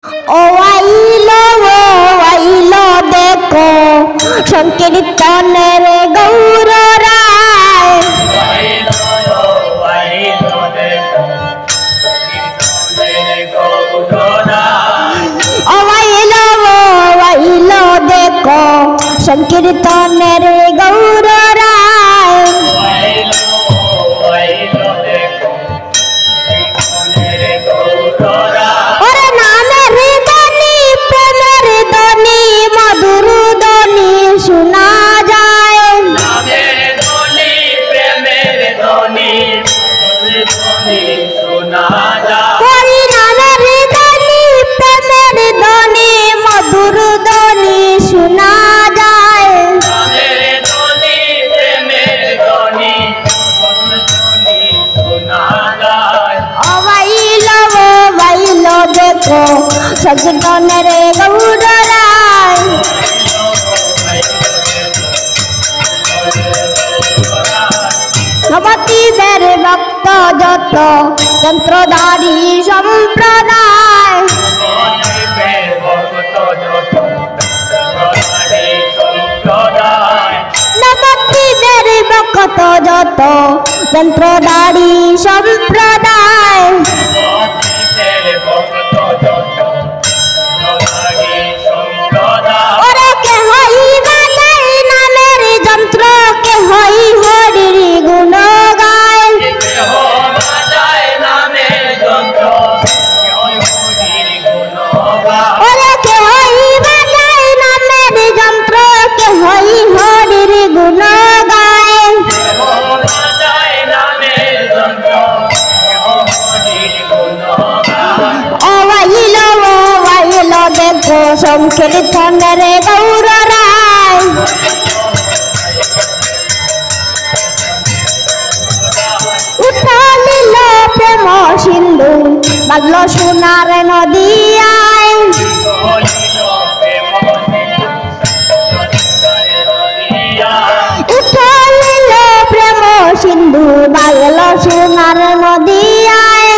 ওয়াইলো দেখো সংকীর্তনের গৌর রায়। ওয়াইলো দেখো সংকীর্তনের গৌর রায়। ওরে নামের ধ্বনি প্রেমের ধ্বনি মধুর ধ্বনি শোনা যায়। নামের ধ্বনি প্রেমের ধ্বনি মধুর ধ্বনি শোনা যায়। ওরে নামের ধ্বনি প্রেমের ধ্বনি মধুর ধ্বনি শোনা যায়। নামের ধ্বনি প্রেমের ধ্বনি মধুর ধ্বনি শোনা যায়। ওয়াইলো দেখো সংকীর্তনের গৌর রায়। নবদ্বীপের ভক্ত যত যন্ত্রধারী সম্প্রদায়। নবদ্বীপের ভক্ত যত যন্ত্রধারী সম্প্রদায়। ওরে কে হই বাজায় নামের যন্ত্র, কে হই হরির গুণ গায়। ওরে কে হই বাজায় নামের যন্ত্র, কে হই হরির গুণ গায়। ওয়াইলো দেখো সংকীর্তনের গৌর রায়। উঠলিল প্রেম সিন্ধু বাগল সোনার নদিয়ায়। উঠলিল প্রেম সিন্ধু বাগল সোনার নদিয়ায়।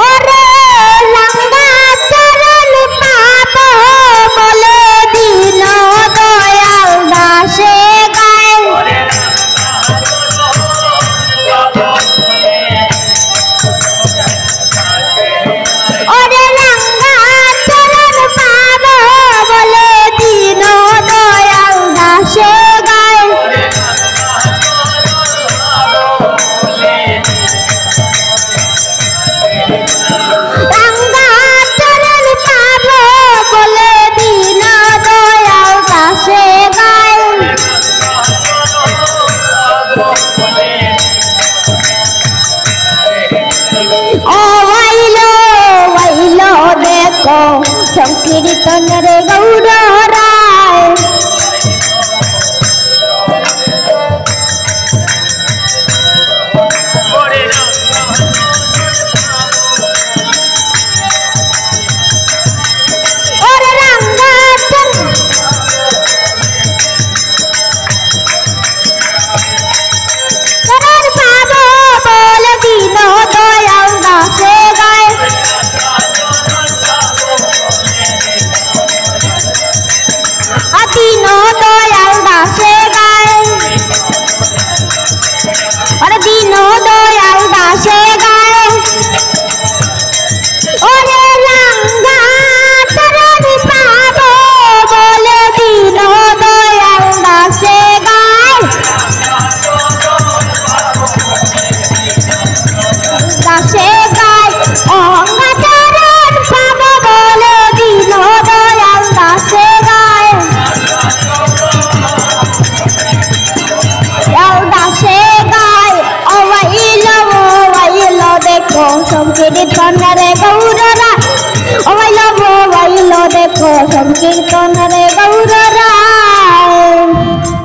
ওরে রাঙ্গা চরণ পাব বলে দিন দয়াল দাসে গায়। ওরে রাঙ্গা চরণ পাব বলে দিন দয়াল দাসে গায়। রাঙ্গা চরণ পাব বলে দিন দয়াল দাসে গায়। ওয়াইলো দেখো সংকীর্তনের গৌর রায়। ওরে রাঙ্গা চরণ পাব বলে দিন দয়াল দাসে গায়। দিন দয়াল দাসে গায়। ওরে দিন দয়াল দাসে গায়। ওরে রাঙ্গা চরণ পাব বলে দিন দয়াল দাসে গায়। দাসে গায় অঙ্গা চরণ পাব বলে দিন দয়াল দাসে গায়। দাসে গায় ওয়াইলো দেখো সংকীর্তনের গৌর রায়। ওয়াইলো দেখো সংকীর্তনের